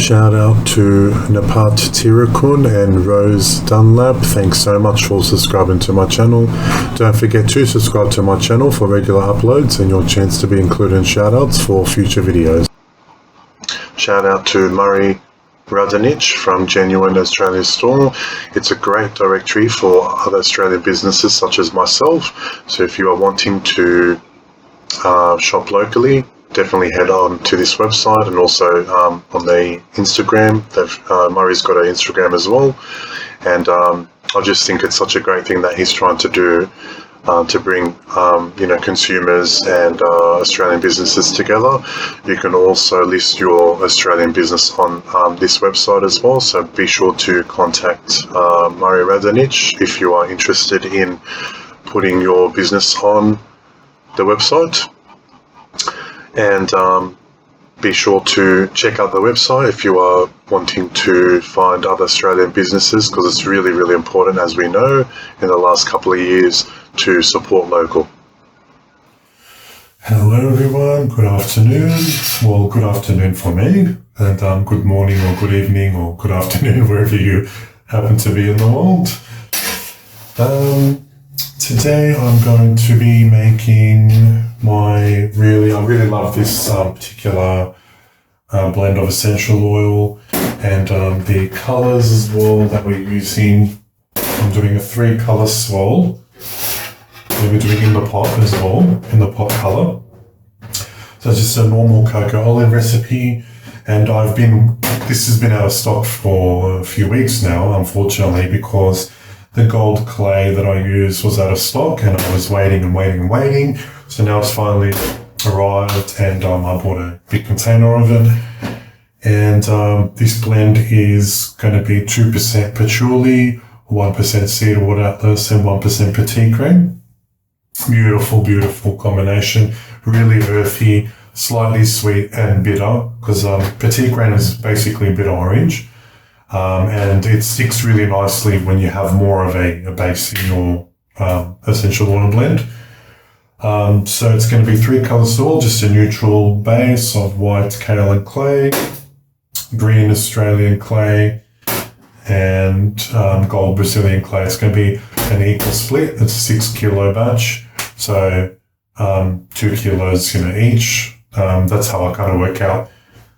Shout out to Napat Tirakun and Rose Dunlap. Thanks so much for subscribing to my channel. Don't forget to subscribe to my channel for regular uploads and your chance to be included in shoutouts for future videos. Shout out to Murray Radanich from Genuine Australia Store. It's a great directory for other Australian businesses such as myself. So if you are wanting to shop locally, definitely head on to this website, and also on the Instagram. Murray's got an Instagram as well, and I just think it's such a great thing that he's trying to do to bring consumers and Australian businesses together. You can also list your Australian business on this website as well, so be sure to contact Murray Radanich if you are interested in putting your business on the website. And be sure to check out the website if you are wanting to find other Australian businesses, because it's really, really important, as we know, in the last couple of years, to support local. Hello everyone, good afternoon. Well, good afternoon for me, and good morning or good evening or good afternoon wherever you happen to be in the world. Today I'm going to be making I really love this particular blend of essential oil, and the colours as well that we're using. I'm doing a 3-colour swirl. We're doing in the pot as well, in the pot colour. So it's just a normal cocoa olive recipe, and this has been out of stock for a few weeks now, unfortunately, because the gold clay that I used was out of stock, and I was waiting. So now it's finally arrived, and I bought a big container of it. And this blend is going to be 2% patchouli, 1% cedarwood atlas, and 1% petitgrain. Beautiful, beautiful combination. Really earthy, slightly sweet and bitter, because petitgrain is basically a bit orange. And it sticks really nicely when you have more of a base in your essential oil blend. So it's going to be 3-colour soil, just a neutral base of white kaolin clay, green Australian clay, and gold Brazilian clay. It's going to be an equal split. It's a 6-kilo batch, so 2 kilos each. That's how I kind of work out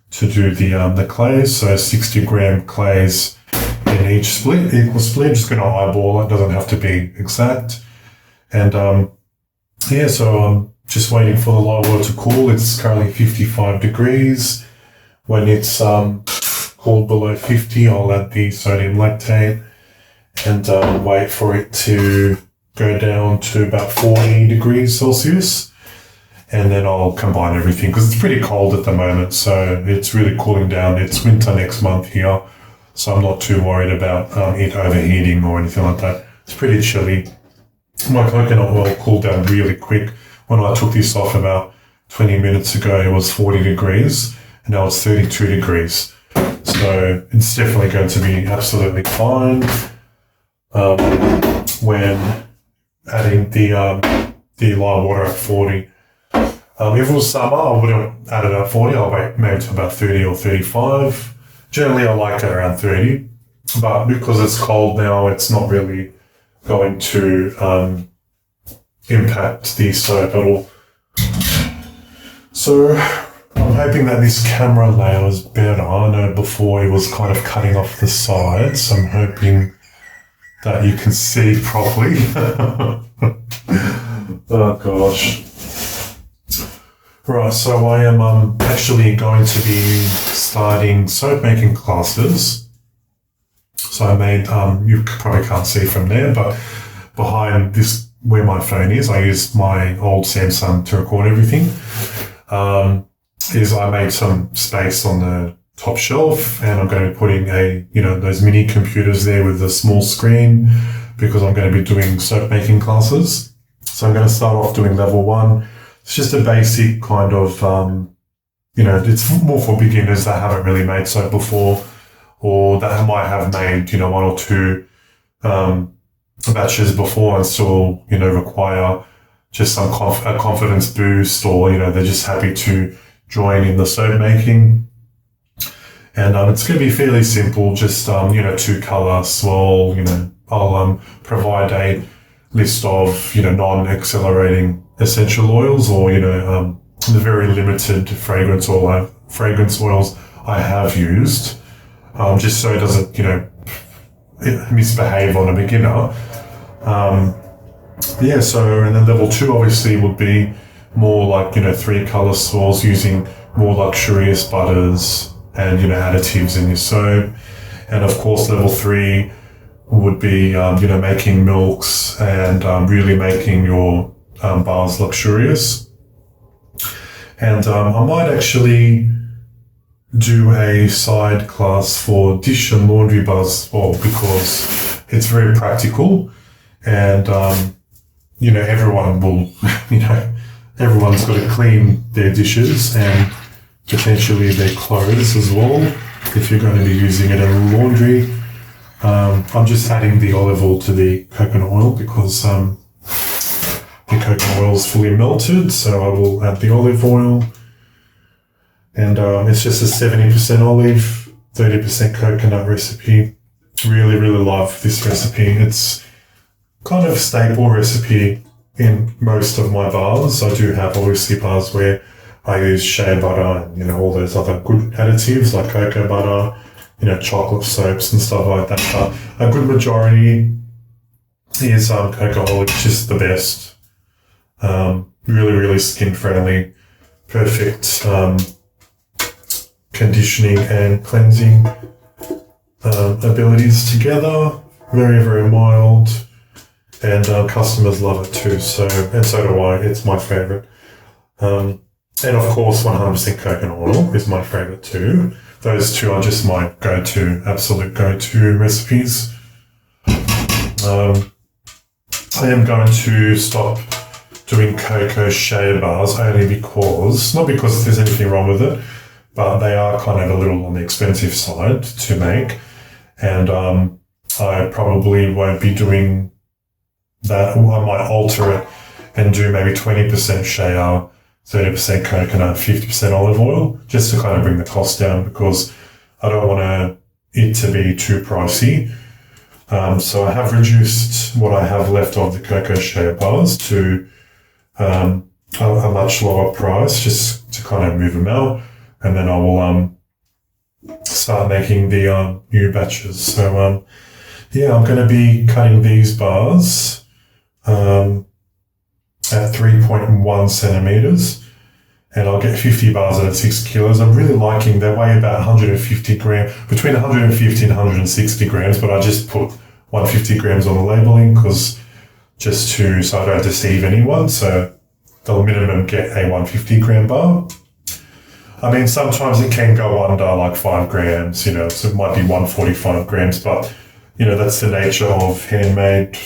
to do the clays. So 60-gram clays in each split, equal split. Just going to eyeball it. Doesn't have to be exact. And so I'm just waiting for the live oil to cool. It's currently 55 degrees. When it's cooled below 50, I'll add the sodium lactate and wait for it to go down to about 40 degrees Celsius. And then I'll combine everything, because it's pretty cold at the moment, so it's really cooling down. It's winter next month here, so I'm not too worried about it overheating or anything like that. It's pretty chilly. My coconut oil cooled down really quick. When I took this off about 20 minutes ago, it was 40 degrees, and now it's 32 degrees. So it's definitely going to be absolutely fine when adding the live water at 40. If it was summer, I wouldn't add it at 40. I'll wait maybe to about 30 or 35. Generally, I like it around 30. But because it's cold now, it's not really going to impact the soap at all. So I'm hoping that this camera layer is better. I know before it was kind of cutting off the sides, so I'm hoping that you can see properly. Oh gosh. Right, so I am actually going to be starting soap making classes. So I made, you probably can't see from there, but behind this, where my phone is, I used my old Samsung to record everything. I made some space on the top shelf, and I'm going to be putting those mini computers there with a small screen, because I'm going to be doing soap making classes. So I'm going to start off doing level 1. It's just a basic kind of, it's more for beginners that haven't really made soap before, or that might have made, 1 or 2 batches before and still, require just some a confidence boost, or, they're just happy to join in the soap making. And it's going to be fairly simple, just, 2-color swirl. I'll provide a list of, non-accelerating essential oils, or, the very limited fragrance oils I have used, just so it doesn't, misbehave on a beginner. So, and then level 2 obviously would be more like, 3-color swirls using more luxurious butters and, additives in your soap. And of course, level 3 would be, making milks and really making your bars luxurious. And I might actually do a side class for dish and laundry bars as well, because it's very practical, and everyone will, everyone's got to clean their dishes and potentially their clothes as well if you're going to be using it in laundry. I'm just adding the olive oil to the coconut oil because the coconut oil is fully melted, so I will add the olive oil. And it's just a 70% olive, 30% coconut recipe. Really, really love this recipe. It's kind of a staple recipe in most of my bars. I do have obviously bars where I use shea butter and, all those other good additives like cocoa butter, chocolate soaps and stuff like that. But a good majority is cocoa oil, which is the best. Really, really skin friendly, perfect conditioning and cleansing abilities together. Very, very mild, and customers love it too. So do I. It's my favorite. And of course, 100% coconut oil is my favorite too. Those two are just my absolute go-to recipes. I am going to stop doing cocoa shea bars only because, not because there's anything wrong with it, but they are kind of a little on the expensive side to make. And I probably won't be doing that. I might alter it and do maybe 20% shea, 30% coconut, 50% olive oil, just to kind of bring the cost down, because I don't want it to be too pricey. So I have reduced what I have left of the cocoa shea bars to a much lower price, just to kind of move them out. And then I will start making the new batches. So, I'm going to be cutting these bars at 3.1 centimeters, and I'll get 50 bars at 6 kilos. I'm really liking, they weigh about 150 grams, between 150 and 160 grams, but I just put 150 grams on the labeling because so I don't deceive anyone. So they'll minimum get a 150 gram bar. I mean, sometimes it can go under like 5 grams, so it might be 145 grams, but, that's the nature of handmade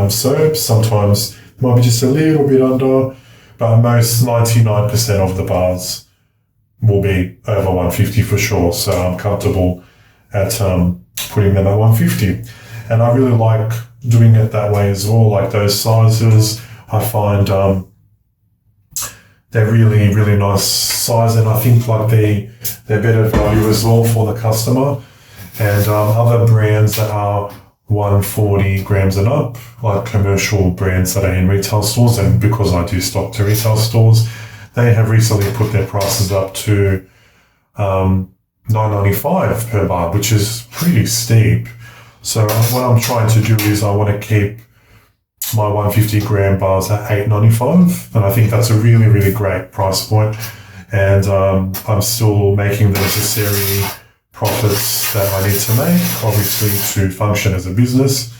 soaps. Sometimes it might be just a little bit under, but most 99% of the bars will be over 150 for sure. So I'm comfortable at putting them at 150. And I really like doing it that way as well. Like those sizes, I find they're really, really nice size, and I think like they're better value as well for the customer. And other brands that are 140 grams and up, like commercial brands that are in retail stores, and because I do stock to retail stores, they have recently put their prices up to $9.95 per bar, which is pretty steep. So what I'm trying to do is I want to keep my 150 gram bars at $8.95, and I think that's a really, really great price point. And I'm still making the necessary profits that I need to make, obviously, to function as a business.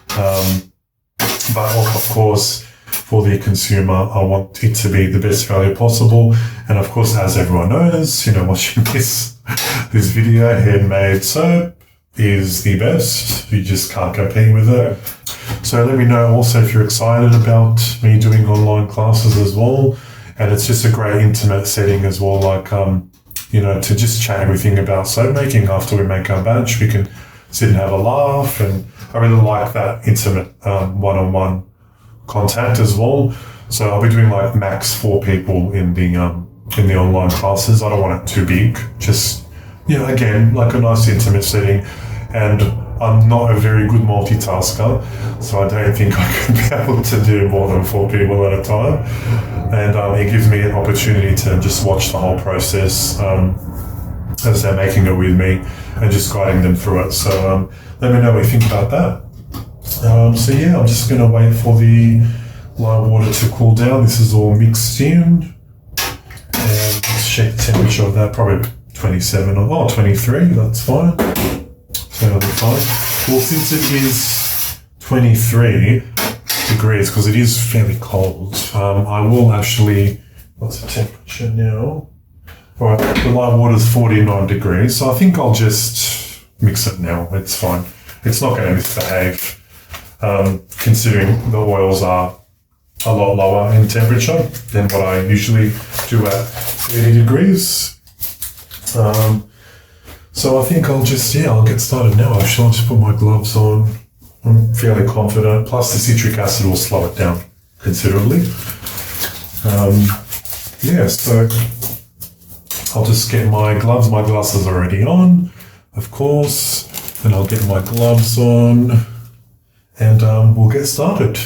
But of course, for the consumer, I want it to be the best value possible. And of course, as everyone knows, watching this video, handmade soap is the best. You just can't compete with it. So let me know also if you're excited about me doing online classes as well. And it's just a great intimate setting as well, like, to just chat everything about soap making after we make our batch. We can sit and have a laugh, and I really like that intimate one-on-one contact as well. So I'll be doing like max 4 people in the online classes. I don't want it too big, just Yeah, again, like a nice intimate setting, and I'm not a very good multitasker, so I don't think I could be able to do more than 4 people at a time. And it gives me an opportunity to just watch the whole process as they're making it with me and just guiding them through it. So let me know what you think about that. So yeah, I'm just going to wait for the lime water to cool down. This is all mixed in. And let's check the temperature of that, probably 27 or 23, that's fine. So that'll be fine. Well, since it is 23 degrees, because it is fairly cold, I will actually, what's the temperature now? All right, the lime water is 49 degrees, so I think I'll just mix it now. It's fine. It's not going to misbehave, considering the oils are a lot lower in temperature than what I usually do at 30 degrees. So I think I'll just, I'll get started now. Actually, I'll just put my gloves on. I'm fairly confident. Plus the citric acid will slow it down considerably. So I'll just get my gloves. My glasses are already on, of course. Then I'll get my gloves on and we'll get started.